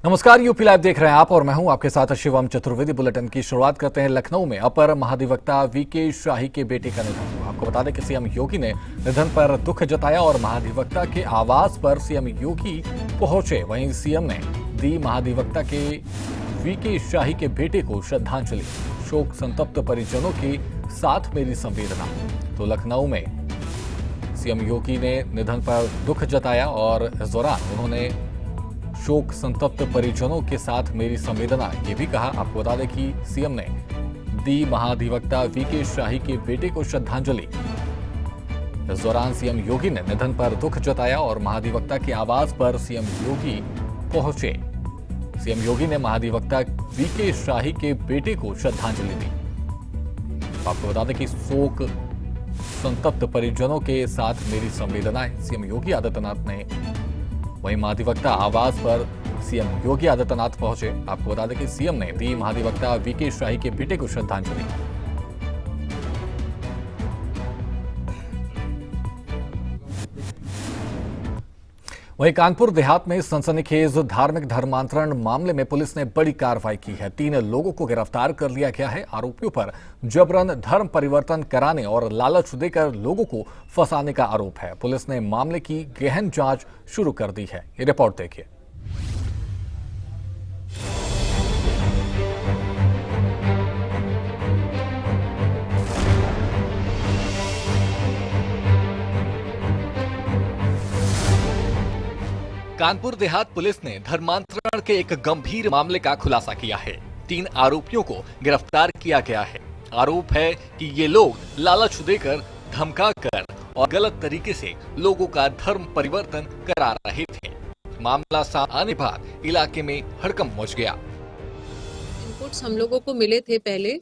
नमस्कार, UP live देख रहे हैं आप और मैं हूं आपके साथ शिवम चतुर्वेदी। बुलेटिन की शुरुआत करते हैं लखनऊ में अपर महाधिवक्ता वीके शाही के बेटे का निधन। आपको बता दें कि सीएम योगी ने निधन पर दुख जताया और महाधिवक्ता के आवास पर सीएम योगी पहुंचे। वहीं सीएम ने दी महाधिवक्ता के वीके शाही के बेटे को श्रद्धांजलि। शोक संतप्त परिजनों के साथ मेरी संवेदना। तो लखनऊ में सीएम योगी ने निधन पर दुख जताया और इस दौरान उन्होंने शोक संतप्त परिजनों के साथ मेरी संवेदना ये भी कहा। आपको बता दें कि सीएम ने दी महाधिवक्ता वीके शाही के बेटे को श्रद्धांजलि। इस दौरान सीएम योगी ने निधन पर दुख जताया और महाधिवक्ता के आवास पर सीएम योगी पहुंचे। सीएम योगी ने महाधिवक्ता वीके शाही के बेटे को श्रद्धांजलि दी। आपको बता दें कि शोक संतप्त परिजनों के साथ मेरी संवेदनाएं सीएम योगी आदित्यनाथ ने। वहीं महाधिवक्ता आवास पर सीएम योगी आदित्यनाथ पहुंचे। आपको बता दें कि सीएम ने दी महाधिवक्ता वीके शाही के बेटे को श्रद्धांजलि। वहीं कानपुर देहात में सनसनीखेज धार्मिक धर्मांतरण मामले में पुलिस ने बड़ी कार्रवाई की है। 3 लोगों को गिरफ्तार कर लिया गया है। आरोपियों पर जबरन धर्म परिवर्तन कराने और लालच देकर लोगों को फंसाने का आरोप है। पुलिस ने मामले की गहन जांच शुरू कर दी है। ये रिपोर्ट देखिए। कानपुर देहात पुलिस ने धर्मांतरण के एक गंभीर मामले का खुलासा किया है। 3 आरोपियों को गिरफ्तार किया गया है। आरोप है कि ये लोग लालच देकर, धमकाकर और गलत तरीके से लोगों का धर्म परिवर्तन करा रहे थे। मामला सामने आने बाद इलाके में हड़कंप मच गया। इनपुट्स हम लोगों को मिले थे पहले,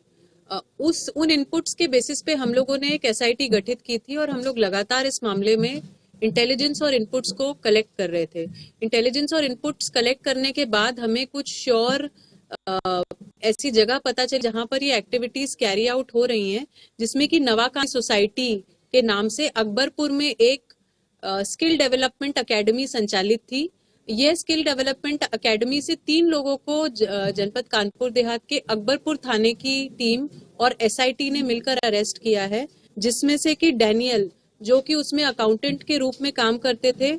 उन इनपुट्स के बेसिस पे हम लोगों ने एक एसआईटी गठित की थी और हम लोग लगातार इस मामले में इंटेलिजेंस और इनपुट्स को कलेक्ट कर रहे थे। इंटेलिजेंस और इनपुट्स कलेक्ट करने के बाद हमें कुछ श्योर ऐसी जगह पता चली जहां पर ये एक्टिविटीज कैरी आउट हो रही हैं, जिसमें कि नवाकांत सोसाइटी के नाम से अकबरपुर में एक स्किल डेवलपमेंट एकेडमी संचालित थी। ये स्किल डेवलपमेंट एकेडमी से 3 लोगों को जनपद कानपुर देहात के अकबरपुर थाने की टीम और एसआईटी ने मिलकर अरेस्ट किया है, जिसमें से कि डैनियल जो कि उसमें अकाउंटेंट के रूप में काम करते थे,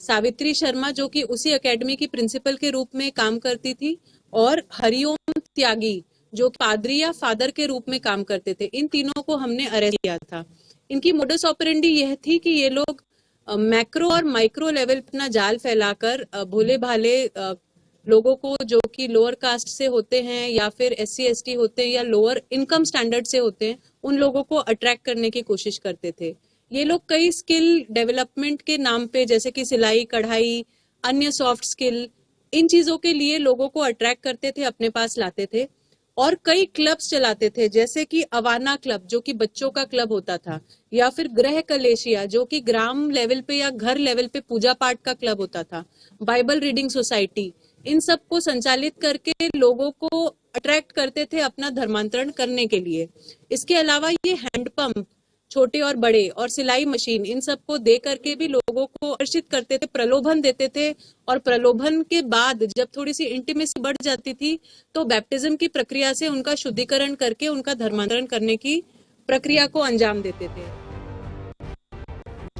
सावित्री शर्मा जो कि उसी एकेडमी की प्रिंसिपल के रूप में काम करती थी, और हरिओम त्यागी जो पादरी या फादर के रूप में काम करते थे। इन तीनों को हमने अरेस्ट किया था। इनकी मोडस ऑपरेंडी यह थी कि ये लोग मैक्रो और माइक्रो लेवल अपना जाल फैलाकर भोले भाले लोगों को जो कि लोअर कास्ट से होते हैं या फिर SC ST होते हैं या लोअर इनकम स्टैंडर्ड से होते हैं, उन लोगों को अट्रैक्ट करने की कोशिश करते थे। ये लोग कई स्किल डेवलपमेंट के नाम पे, जैसे कि सिलाई, कढ़ाई, अन्य सॉफ्ट स्किल, इन चीजों के लिए लोगों को अट्रैक्ट करते थे, अपने पास लाते थे और कई क्लब्स चलाते थे, जैसे कि अवाना क्लब जो कि बच्चों का क्लब होता था, या फिर ग्रह कलेशिया जो कि ग्राम लेवल पे या घर लेवल पे पूजा पाठ का क्लब होता था, बाइबल रीडिंग सोसाइटी। इन सब को संचालित करके लोगों को अट्रैक्ट करते थे अपना धर्मांतरण करने के लिए। इसके अलावा ये हैंडपंप छोटे और बड़े और सिलाई मशीन, इन सब को दे करके भी लोगों को आकर्षित करते थे, प्रलोभन देते थे। और प्रलोभन के बाद जब थोड़ी सी इंटीमेसी बढ़ जाती थी तो बैप्टिज्म की प्रक्रिया से उनका शुद्धिकरण करके उनका धर्मांतरण करने की प्रक्रिया को अंजाम देते थे।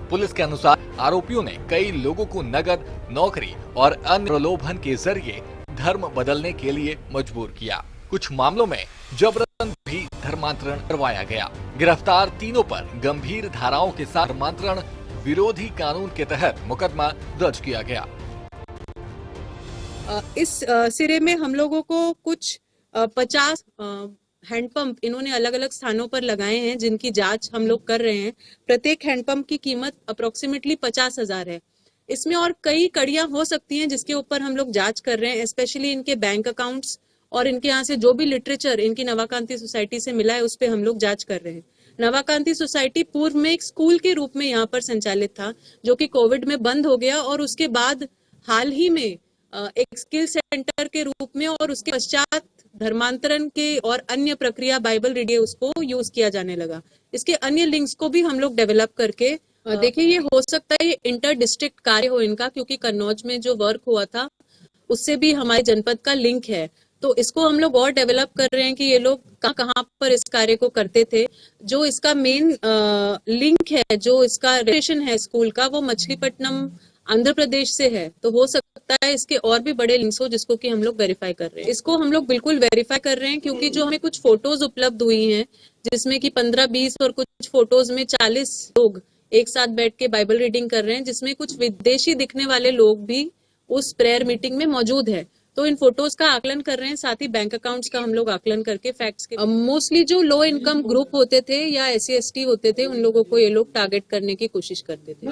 पुलिस के अनुसार आरोपियों ने कई लोगों को नगद, नौकरी और अन्य प्रलोभन के जरिए धर्म बदलने के लिए मजबूर किया। कुछ मामलों में जबरन भी धर्मांतरण करवाया गया। गिरफ्तार तीनों पर गंभीर धाराओं के साथ धर्मांतरण विरोधी कानून के तहत मुकदमा दर्ज किया गया। इस सिरे में हम लोगों को कुछ 50 हैंडपंप इन्होंने अलग अलग स्थानों पर लगाए हैं, जिनकी जांच हम लोग कर रहे हैं। प्रत्येक हैंडपंप की कीमत अप्रोक्सीमेटली 50,000 है। इसमें और कई कड़ियां हो सकती हैं जिसके ऊपर हम लोग जांच कर रहे हैं, स्पेशली इनके बैंक अकाउंट्स और इनके यहाँ से जो भी लिटरेचर इनकी नवाकांति सोसाइटी से मिला है उस पे हम लोग जांच कर रहे हैं। नवाकांति सोसाइटी पूर्व में एक स्कूल के रूप में यहाँ पर संचालित था, जो कि कोविड में बंद हो गया, और उसके बाद हाल ही में एक स्किल सेंटर के रूप में और उसके पश्चात धर्मांतरण के और अन्य प्रक्रिया बाइबल रीडिंग उसको यूज किया जाने लगा। इसके अन्य लिंक्स को भी हम लोग डेवलप करके देखिए, ये हो सकता है ये इंटर डिस्ट्रिक्ट कार्य हो इनका, क्योंकि कन्नौज में जो वर्क हुआ था उससे भी हमारे जनपद का लिंक है। तो इसको हम लोग और डेवलप कर रहे हैं कि ये लोग कहाँ कहाँ पर इस कार्य को करते थे। जो इसका मेन लिंक है, जो इसका रिलेशन है स्कूल का, वो मछलीपट्टनम आंध्र प्रदेश से है। तो हो सकता है इसके और भी बड़े लिंक्स हो, जिसको कि हम लोग वेरीफाई कर रहे हैं। इसको हम लोग बिल्कुल वेरीफाई कर रहे हैं, क्योंकि जो हमें कुछ फोटोज उपलब्ध हुई हैं, जिसमें कि 15-20 और कुछ फोटोज में 40 लोग एक साथ बैठ के बाइबल रीडिंग कर रहे हैं, जिसमें कुछ विदेशी दिखने वाले लोग भी उस प्रेयर मीटिंग में मौजूद है। तो इन फोटोज का आकलन कर रहे हैं, साथ ही बैंक अकाउंट्स का हम लोग आकलन करके फैक्ट्स के मोस्टली जो लो इनकम ग्रुप होते थे या SC ST होते थे, उन लोगों को ये लोग टारगेट करने की कोशिश करते थे।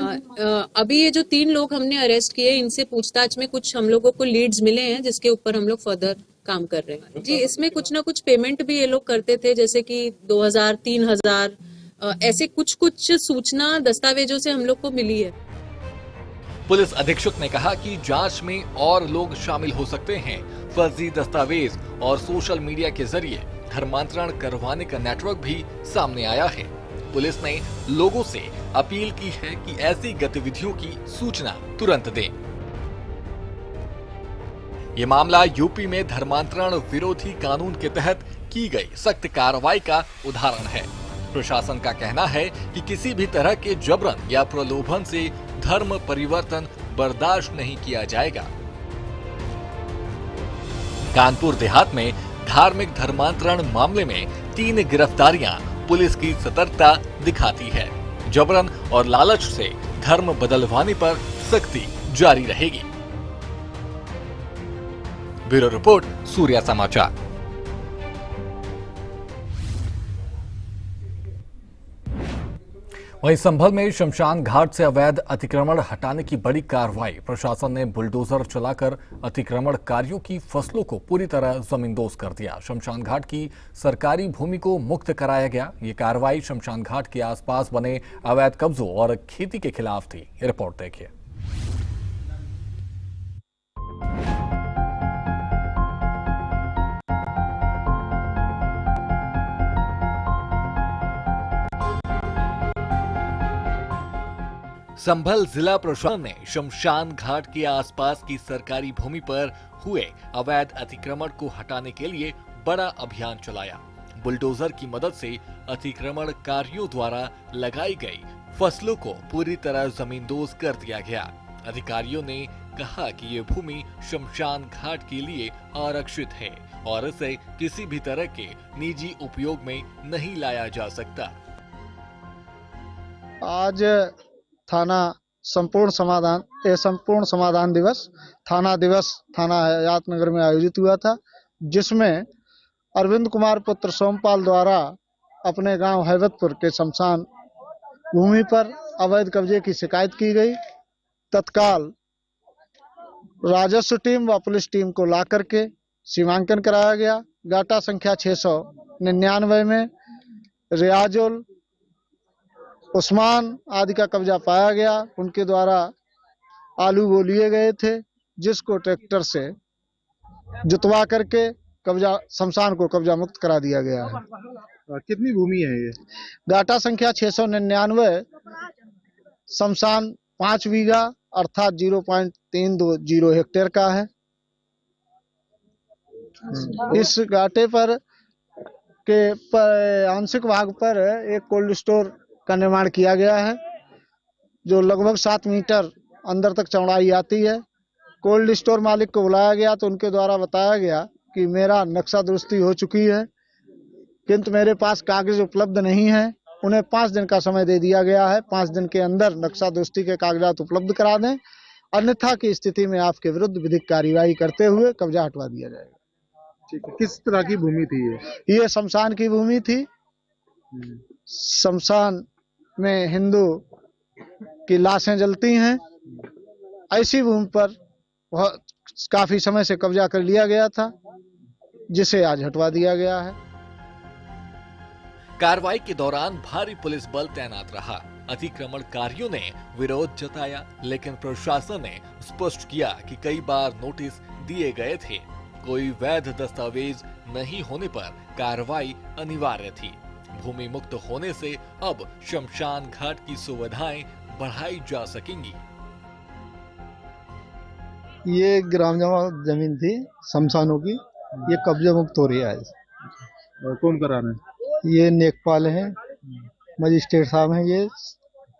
अभी ये जो 3 लोग हमने अरेस्ट किए, इनसे पूछताछ में कुछ हम लोगों को लीड्स मिले हैं, जिसके ऊपर हम लोग फर्दर काम कर रहे हैं। जी, इसमें कुछ ना कुछ पेमेंट भी ये लोग करते थे, जैसे कि 2000, 3000 ऐसे कुछ सूचना दस्तावेजों से हम लोग को मिली है। पुलिस अधीक्षक ने कहा कि जांच में और लोग शामिल हो सकते हैं। फर्जी दस्तावेज और सोशल मीडिया के जरिए धर्मांतरण करवाने का नेटवर्क भी सामने आया है। पुलिस ने लोगों से अपील की है कि ऐसी गतिविधियों की सूचना तुरंत दें। ये मामला यूपी में धर्मांतरण विरोधी कानून के तहत की गई सख्त कार्रवाई का उदाहरण है। प्रशासन का कहना है कि किसी भी तरह के जबरन या प्रलोभन से धर्म परिवर्तन बर्दाश्त नहीं किया जाएगा। कानपुर देहात में धार्मिक धर्मांतरण मामले में 3 गिरफ्तारियां पुलिस की सतर्कता दिखाती है। जबरन और लालच से धर्म बदलवाने पर सख्ती जारी रहेगी। ब्यूरो रिपोर्ट, सूर्या समाचार। वहीं संभल में शमशान घाट से अवैध अतिक्रमण हटाने की बड़ी कार्रवाई। प्रशासन ने बुलडोजर चलाकर अतिक्रमणकारियों की फसलों को पूरी तरह जमींदोज कर दिया। शमशान घाट की सरकारी भूमि को मुक्त कराया गया। ये कार्रवाई शमशान घाट के आसपास बने अवैध कब्जों और खेती के खिलाफ थी। रिपोर्ट देखिए। संभल जिला प्रशासन ने शमशान घाट के आसपास की सरकारी भूमि पर हुए अवैध अतिक्रमण को हटाने के लिए बड़ा अभियान चलाया। बुलडोजर की मदद से अतिक्रमणकारियों द्वारा लगाई गई फसलों को पूरी तरह जमींदोज कर दिया गया। अधिकारियों ने कहा कि ये भूमि शमशान घाट के लिए आरक्षित है और इसे किसी भी तरह के निजी उपयोग में नहीं लाया जा सकता। आज थाना संपूर्ण समाधान दिवस थाना हयातनगर में आयोजित हुआ था, जिसमें अरविंद कुमार पुत्र सोमपाल द्वारा अपने गांव हैबतपुर के शमशान भूमि पर अवैध कब्जे की शिकायत की गई। तत्काल राजस्व टीम व पुलिस टीम को ला करके सीमांकन कराया गया। गाटा संख्या 699 में रियाजुल, उस्मान आदि का कब्जा पाया गया। उनके द्वारा आलू वो लिए गए थे, जिसको ट्रैक्टर से जुतवा करके शमशान को कब्जा मुक्त करा दिया गया है। कितनी भूमि है ये? गाटा संख्या 699, शमशान 5 बीघा अर्थात 0.320 हेक्टेयर का है। इस गाटे पर आंशिक भाग पर एक कोल्ड स्टोर का निर्माण किया गया है, जो लगभग 7 मीटर अंदर तक चौड़ाई आती है। कोल्ड स्टोर मालिक को बुलाया गया तो उनके द्वारा बताया गया कि मेरा नक्शा दुरुस्ती हो चुकी है, किंतु मेरे पास कागज उपलब्ध नहीं है। उन्हें 5 दिन का समय दे दिया गया है। 5 दिन के अंदर नक्शा दुरुस्ती के कागजात उपलब्ध करा दें, अन्यथा की स्थिति में आपके विरुद्ध विधिक कार्यवाही करते हुए कब्जा हटवा दिया जाएगा। ठीक है। किस तरह की भूमि थी ये? ये शमशान की भूमि थी। शमशान में हिंदू की लाशें जलती हैं। ऐसी भूमि पर काफी समय से कब्जा कर लिया गया था, जिसे आज हटवा दिया गया है। कार्रवाई के दौरान भारी पुलिस बल तैनात रहा। अतिक्रमणकारियों ने विरोध जताया, लेकिन प्रशासन ने स्पष्ट किया कि कई बार नोटिस दिए गए थे। कोई वैध दस्तावेज नहीं होने पर कार्रवाई अनिवार्य थी। भूमि मुक्त होने से अब शमशान घाट की सुविधाएं बढ़ाई जा सकेंगी। ये ग्राम जमा जमीन थी शमशानों की, ये कब्जे मुक्त हो रही है आज। कौन करा रहे हैं? ये नेकपाल हैं, मजिस्ट्रेट साहब हैं, ये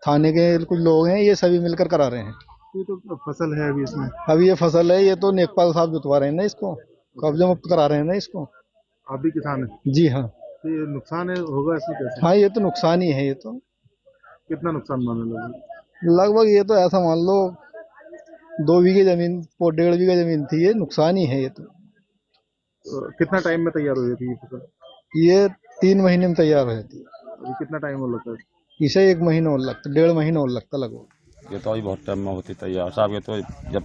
थाने के कुछ लोग हैं, ये सभी मिलकर करा रहे हैं। ये तो फसल है अभी इसमें। अभी ये फसल है, ये तो नेकपाल साहब जुतवा रहे हैं ना, इसको कब्जे मुक्त करा रहे हैं ना इसको। आप भी किसान है? जी हाँ। तो ये नुकसान है होगा इसमें कैसे? हाँ, ये तो नुकसान ही है। ये तो कितना नुकसान माने लोग? लगभग ये तो ऐसा मान लो 2 बीघे जमीन, 1.5 बीघा जमीन थी, ये नुकसान ही है। ये तो कितना टाइम में तैयार हो जाती है फसल? ये 3 महीने में तैयार हो जाती है। अभी कितना टाइम हो लगता है? इसे 1 महीना और लगता, 1.5 महीना और लगता लगभग। ये तो अभी बहुत टाइम में होती तैयार साहब। ये तो जब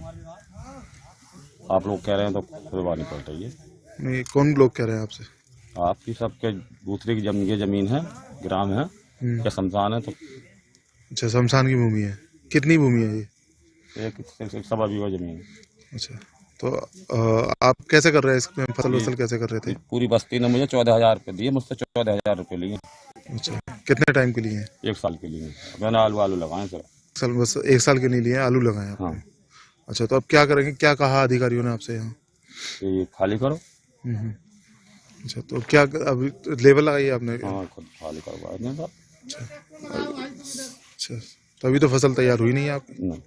आप लोग कह रहे हैं तो खुलवानी पड़ रही है। नहीं, कौन लोग कह रहे हैं आपसे? आपकी सबके दूसरे की ये जमीन है, ग्राम है या शमशान है, तो अच्छा, शमशान की भूमि है। कितनी भूमि है ये? एक सवा बीघा जमीन है। अच्छा, तो आप कैसे कर रहे हैं इसमें फसल वसल कैसे कर रहे थे? पूरी बस्ती ने मुझे 14,000 रुपये दिए, मुझसे 14,000 रुपये लिए। अच्छा, कितने टाइम के लिए हैं? 1 साल के लिए मैंने आलू लगाए सर। साल बस 1 साल के नहीं लिए, आलू लगाए हैं आपने? हाँ। अच्छा, तो अब क्या करेंगे? क्या कहा अधिकारियों ने आपसे यहाँ? ये खाली करो। अच्छा, तो क्या अभी लेबर लगाई है आपने? हाँ, खुद खाली करवा दें सर। अच्छा, तो अभी तो फसल तैयार हुई नहीं है आपकी? नहीं,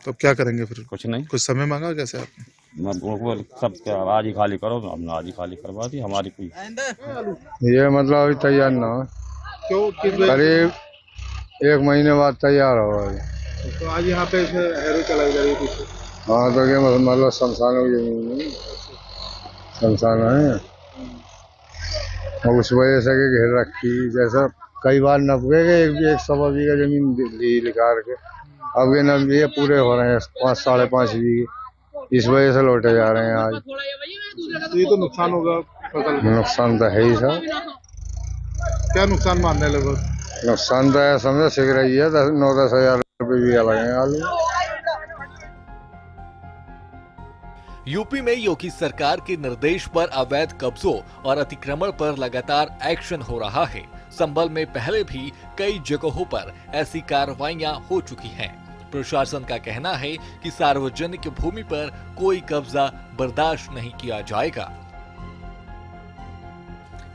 तो अब क्या करेंगे फिर? कुछ नहीं। कुछ समय मांगा कैसे आपने? मैं वो सब क्या आज ही खाली करो, तो हमने आज ही खाली करवा दी। हमारी कोई ये मतलब अभी तैयार ना हो, क्यों? करीब 1 महीने बाद तैयार होगा। तो आज यहाँ पे हैरो चलाई जा रही है पीछे। हाँ, तो क्या मतलब शमशान की जमीन है, शमशान है, और उस वजह से के घेर रखी। जैसा कई बार नप गए, एक सवा बीघा जमीन ली निकाल के, अब ये नप ये पूरे हो रहे हैं 5 साढ़े 5 बीघे, इस वजह से लौटे जा रहे हैं आज। तो ये तो नुकसान होगा फसल में। नुकसान तो है ही सर। क्या नुकसान मान रहे हैं लगभग? नुकसान तो है, समझो सिक रही है, 9-10 हजार रुपये बीघा लगे आलू। यूपी में योगी सरकार के निर्देश पर अवैध कब्जों और अतिक्रमण पर लगातार एक्शन हो रहा है। संभल में पहले भी कई जगहों पर ऐसी कार्रवाइयां हो चुकी हैं। प्रशासन का कहना है कि सार्वजनिक भूमि पर कोई कब्जा बर्दाश्त नहीं किया जाएगा।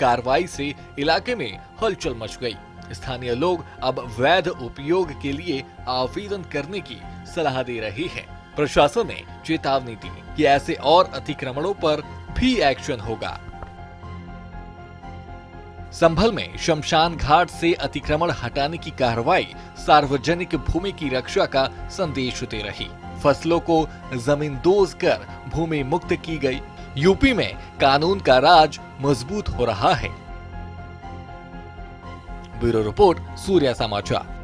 कार्रवाई से इलाके में हलचल मच गई। स्थानीय लोग अब वैध उपयोग के लिए आवेदन करने की सलाह दे रहे हैं। प्रशासन ने चेतावनी दी कि ऐसे और अतिक्रमणों पर भी एक्शन होगा। संभल में शमशान घाट से अतिक्रमण हटाने की कार्रवाई सार्वजनिक भूमि की रक्षा का संदेश दे रही। फसलों को जमींदोज कर भूमि मुक्त की गई। यूपी में कानून का राज मजबूत हो रहा है। ब्यूरो रिपोर्ट, सूर्या समाचार।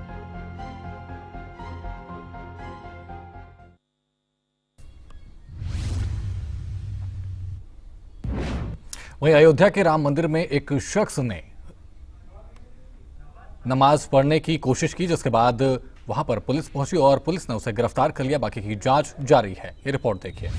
वहीं अयोध्या के राम मंदिर में एक शख्स ने नमाज पढ़ने की कोशिश की, जिसके बाद वहां पर पुलिस पहुंची और पुलिस ने उसे गिरफ्तार कर लिया। बाकी की जांच जारी है। ये रिपोर्ट देखिए।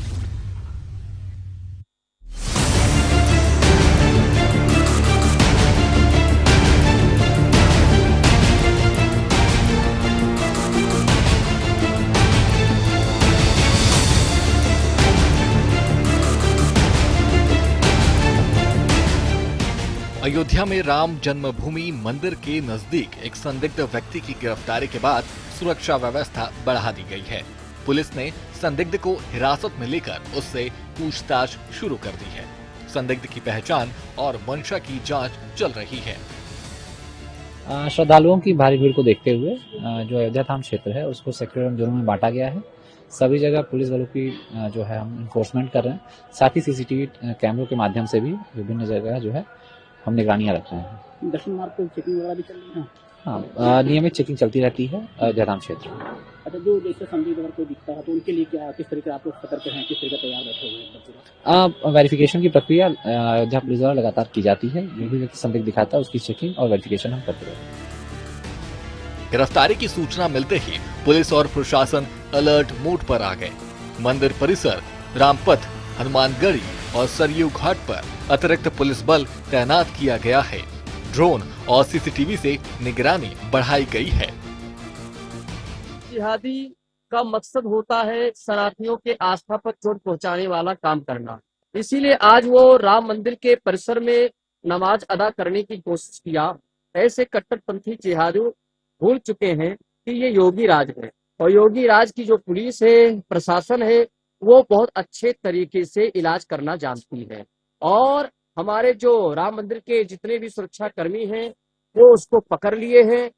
अयोध्या में राम जन्मभूमि मंदिर के नजदीक एक संदिग्ध व्यक्ति की गिरफ्तारी के बाद सुरक्षा व्यवस्था बढ़ा दी गई है। पुलिस ने संदिग्ध को हिरासत में लेकर उससे पूछताछ शुरू कर दी है। संदिग्ध की पहचान और मंशा की जांच चल रही है। श्रद्धालुओं की भारी भीड़ को देखते हुए जो अयोध्या धाम क्षेत्र है उसको सेक्टर जोनों में बांटा गया है। सभी जगह पुलिस बलों की जो है हम इन्फोर्समेंट कर रहे हैं। साथ ही सीसीटीवी कैमरों के माध्यम से भी विभिन्न जगह जो है हम निगरानियां रख रहे हैं। दर्शन मार्ग पर चेकिंग वगैरह भी चल रही है? हाँ, नियमित चेकिंग चलती रहती है अयोध्या धाम क्षेत्र में। अच्छा, जो जैसे संदिग्ध अगर कोई दिखता है तो उनके लिए क्या, किस तरीके आप लोग सतर्क हैं, किस तरीके तैयार बैठे हुए हैं? वेरिफिकेशन की प्रक्रिया अयोध्या पुलिस द्वारा लगातार की जाती है। जो भी व्यक्ति संदिग्ध दिखाता है उसकी चेकिंग और वेरिफिकेशन हम करते रहते हैं। गिरफ्तारी की सूचना मिलते ही पुलिस और प्रशासन अलर्ट मोड पर आ गए। मंदिर परिसर, रामपथ, हनुमानगढ़ी और सरयू घाट पर अतिरिक्त पुलिस बल तैनात किया गया है। ड्रोन और सीसीटीवी से निगरानी बढ़ाई गई है। जिहादी का मकसद होता है शरणार्थियों के आस्था पर चोट पहुंचाने वाला काम करना। इसीलिए आज वो राम मंदिर के परिसर में नमाज अदा करने की कोशिश किया। ऐसे कट्टरपंथी जिहादी भूल चुके हैं कि ये योगी राज है, और योगी राज की जो पुलिस है, प्रशासन है, वो बहुत अच्छे तरीके से इलाज करना जानती है। और हमारे जो राम मंदिर के जितने भी सुरक्षा कर्मी हैं वो उसको पकड़ लिए हैं,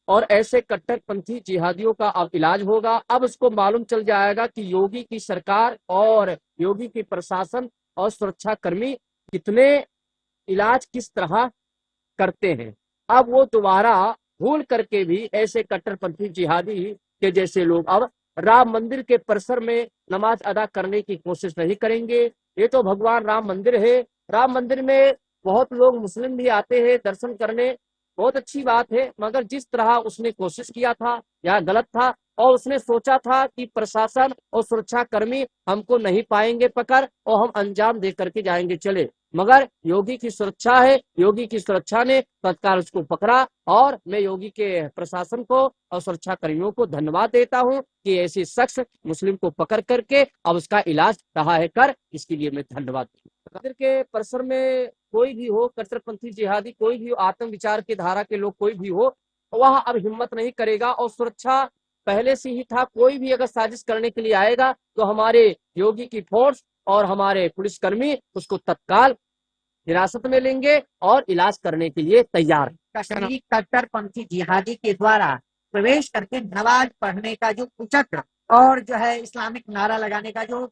और ऐसे कट्टरपंथी जिहादियों का अब इलाज होगा। अब उसको मालूम चल जाएगा कि योगी की सरकार और योगी की प्रशासन और सुरक्षा कर्मी कितने इलाज किस तरह करते हैं। अब वो दोबारा भूल करके भी ऐसे कट्टरपंथी जिहादी के जैसे लोग अब राम मंदिर के परिसर में नमाज अदा करने की कोशिश नहीं करेंगे। ये तो भगवान राम मंदिर है, राम मंदिर में बहुत लोग मुस्लिम भी आते हैं दर्शन करने, बहुत अच्छी बात है, मगर जिस तरह उसने कोशिश किया था यह गलत था। और उसने सोचा था कि प्रशासन और सुरक्षा कर्मी हमको नहीं पाएंगे पकड़ और हम अंजाम दे करके जाएंगे चले, मगर योगी की सुरक्षा है, योगी की सुरक्षा ने तत्काल उसको पकड़ा। और मैं योगी के प्रशासन को और सुरक्षा कर्मियों को धन्यवाद देता हूं कि ऐसे शख्स मुस्लिम को पकड़ करके अब उसका इलाज रहा है कर, इसके लिए मैं धन्यवाद मंदिर के परिसर में कोई भी हो, कट्टरपंथी जिहादी कोई भी हो, आत्म विचार की धारा के लोग कोई भी हो, वह अब हिम्मत नहीं करेगा। और सुरक्षा पहले से ही था, कोई भी अगर साजिश करने के लिए आएगा तो हमारे योगी की फोर्स और हमारे पुलिसकर्मी उसको तत्काल हिरासत में लेंगे और इलाज करने के लिए तैयार है। कश्मीरी कट्टरपंथी जिहादी के द्वारा प्रवेश करके नमाज पढ़ने का जो कुचक्र और जो है इस्लामिक नारा लगाने का जो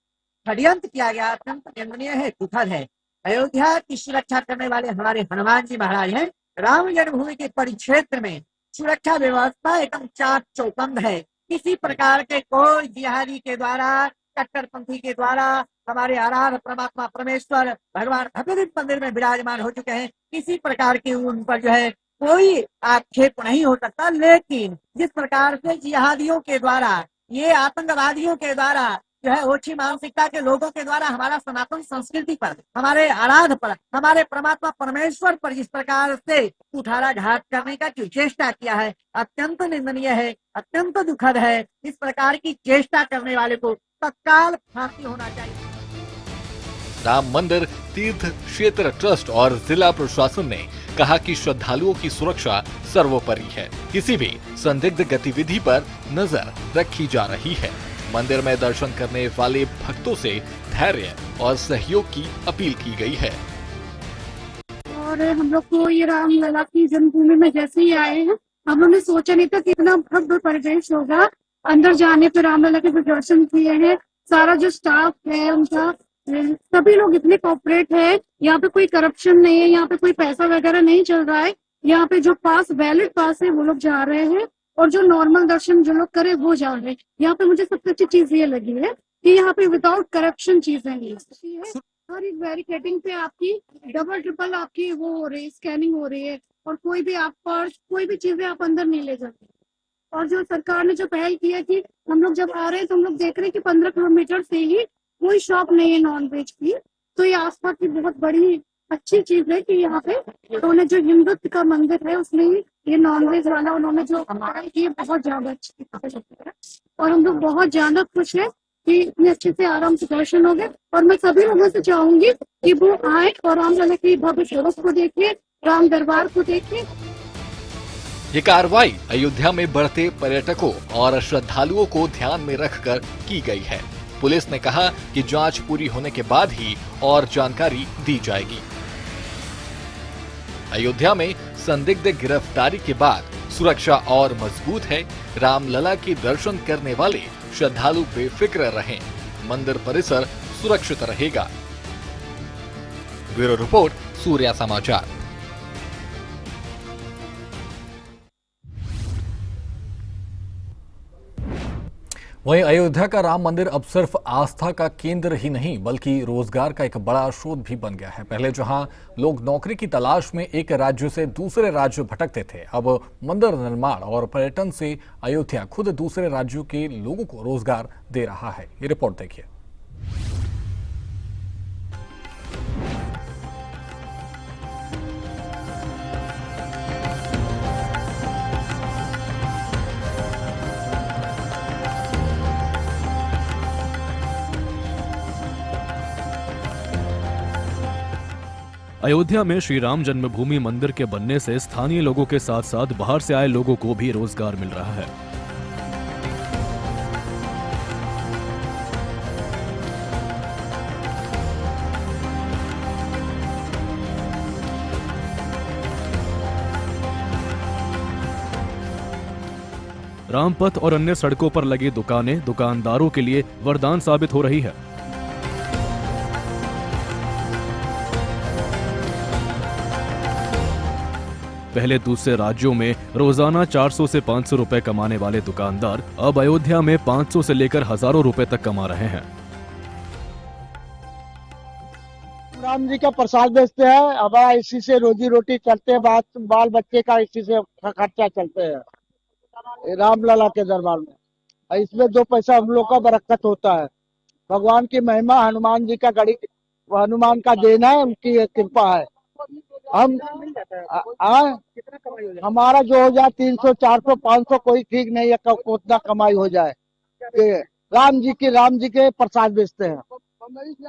षड्यंत्र किया गया, अत्यंत निंदनीय है, दुखद है। अयोध्या की सुरक्षा करने वाले हमारे हनुमान जी महाराज हैं। राम जन्मभूमि के परिक्षेत्र में सुरक्षा व्यवस्था एकदम चाक चौबंद है। किसी प्रकार के कोई जिहादी के द्वारा, कट्टरपंथी के द्वारा हमारे आराध्य परमात्मा परमेश्वर भगवान भव्य मंदिर में विराजमान हो चुके हैं, किसी प्रकार की उन पर जो है कोई आक्षेप नहीं हो सकता। लेकिन जिस प्रकार से जिहादियों के द्वारा, ये आतंकवादियों के द्वारा जो है ओछी मानसिकता के लोगों के द्वारा हमारा सनातन संस्कृति पर, हमारे आराध्य पर, हमारे परमात्मा परमेश्वर पर जिस प्रकार से कुठाराघात करने का जो चेष्टा किया है, अत्यंत निंदनीय है, अत्यंत दुखद है। इस प्रकार की चेष्टा करने वाले को तत्काल फांसी होना चाहिए। राम मंदिर तीर्थ क्षेत्र ट्रस्ट और जिला प्रशासन ने कहा कि श्रद्धालुओं की सुरक्षा सर्वोपरि है, किसी भी संदिग्ध गतिविधि पर नजर रखी जा रही है। मंदिर में दर्शन करने वाले भक्तों से धैर्य और सहयोग की अपील की गई है। और हम लोग को ये रामलला की जन्मभूमि में जैसे ही आए हैं, हम लोगों ने सोचा नहीं था कि इतना भव्य परिवेश होगा। अंदर जाने पर रामलला के जो दर्शन किए हैं, सारा जो स्टाफ है उनका, सभी लोग इतने कोऑपरेट है। यहाँ पे कोई करप्शन नहीं है, यहाँ पे कोई पैसा वगैरह नहीं चल रहा है। यहाँ पे जो पास वैलिड पास है वो लोग जा रहे हैं, और जो नॉर्मल दर्शन जो लोग करे वो जा रहे हैं। यहाँ पे मुझे सबसे अच्छी चीज ये लगी है कि यहाँ पे विदाउट करप्शन चीजें है। हर एक बैरिकेडिंग पे आपकी डबल ट्रिपल आपकी वो हो रही है, स्कैनिंग हो रही है, और कोई भी आप पर्स कोई भी चीजें आप अंदर नहीं ले जाते। और जो सरकार ने जो पहल की है कि हम लोग जब आ रहे हैं तो हम लोग देख रहे हैं कि 15 किलोमीटर से ही कोई शॉप नहीं है नॉन वेज की। तो ये आसपास की बहुत बड़ी अच्छी चीज है कि यहाँ पे उन्होंने जो हिंदुत्व का मंदिर है उसमें ये नॉन वेज वाला उन्होंने जो हमारा ये बहुत ज्यादा अच्छी है, और हम लोग बहुत ज्यादा खुश है कि इतने अच्छे से आराम से दर्शन हो गए। और मैं सभी लोगों से चाहूंगी कि वो आए और रामलला की भव्य स्वरूप को देखिए, राम दरबार को देखिए। ये कार्रवाई अयोध्या में बढ़ते पर्यटकों और श्रद्धालुओं को ध्यान में रखकर की गई है। पुलिस ने कहा कि जांच पूरी होने के बाद ही और जानकारी दी जाएगी। अयोध्या में संदिग्ध गिरफ्तारी के बाद सुरक्षा और मजबूत है। रामलला के दर्शन करने वाले श्रद्धालु बेफिक्र रहें, मंदिर परिसर सुरक्षित रहेगा। ब्यूरो रिपोर्ट, सूर्या समाचार। वहीं अयोध्या का राम मंदिर अब सिर्फ आस्था का केंद्र ही नहीं बल्कि रोजगार का एक बड़ा स्रोत भी बन गया है। पहले जहां लोग नौकरी की तलाश में एक राज्य से दूसरे राज्य भटकते थे, अब मंदिर निर्माण और पर्यटन से अयोध्या खुद दूसरे राज्यों के लोगों को रोजगार दे रहा है। ये रिपोर्ट देखिए। अयोध्या में श्री राम जन्मभूमि मंदिर के बनने से स्थानीय लोगों के साथ साथ बाहर से आए लोगों को भी रोजगार मिल रहा है। रामपथ और अन्य सड़कों पर लगी दुकानें दुकानदारों के लिए वरदान साबित हो रही है। पहले दूसरे राज्यों में रोजाना 400 से 500 रुपए कमाने वाले दुकानदार अब अयोध्या में 500 से लेकर हजारों रुपए तक कमा रहे हैं। राम जी का प्रसाद बेचते हैं, हमारा इसी से रोजी रोटी चलते हैं, बाल बच्चे का इसी से खर्चा चलते हैं रामलला के दरबार में। इसमें 2 पैसा हम लोग का बरकत होता है। भगवान की महिमा, हनुमान जी का गढ़ी, हनुमान का देना है, उनकी कृपा है। हम हमारा जो हो जाए 300 400 500 कोई ठीक नहीं है उतना कमाई हो जाए। राम जी के प्रसाद बेचते हैं,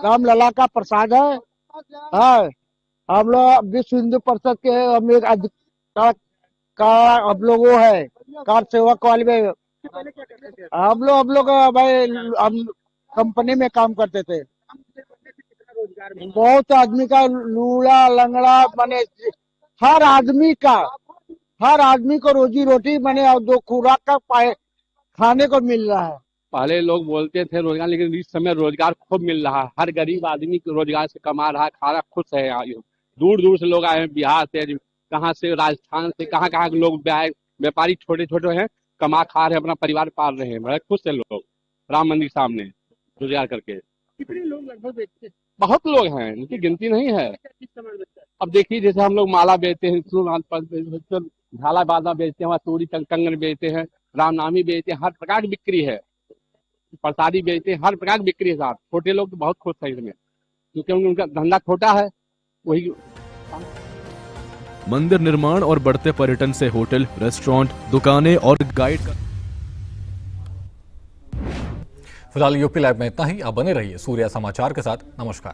रामलला का प्रसाद है। हाँ, हम लोग विश्व हिंदू परिषद के हम एक हम लोग वो है कार सेवक वाले में हम लोग भाई हम कंपनी में काम करते थे। बहुत आदमी का लूला लंगड़ा माने हर आदमी को रोजी रोटी माने 2 खुराक का खाने को मिल रहा है। पहले लोग बोलते थे रोजगार, लेकिन इस समय रोजगार खूब मिल रहा है। हर गरीब आदमी रोजगार से कमा रहा है, खा रहा, खुश है। दूर दूर से लोग आए हैं, बिहार से, कहाँ से, राजस्थान से, कहाँ कहाँ के लोग व्यापारी छोटे छोटे हैं, कमा खा रहे हैं, अपना परिवार पाल रहे हैं। बड़े खुश है लोग राम मंदिर सामने रोजगार करके। कितने लोग लगभग बेचते हैं? बहुत लोग हैं, इनकी गिनती नहीं है। अब देखिए, जैसे हम लोग माला बेचते हैं, झाला बादा बेचते हैं, चूड़ी कंगन बेचते हैं, रामनामी बेचते हैं, हर प्रकार की बिक्री है। प्रसादी बेचते हैं, हर प्रकार की बिक्री है। साथ छोटे लोग तो बहुत खुश है इसमें, क्योंकि उनका धंधा छोटा है। वही मंदिर निर्माण और बढ़ते पर्यटन से होटल, रेस्टोरेंट, दुकानें और गाइड का। फिलहाल यूपी लाइव में इतना ही। आप बने रहिए सूर्या समाचार के साथ। नमस्कार।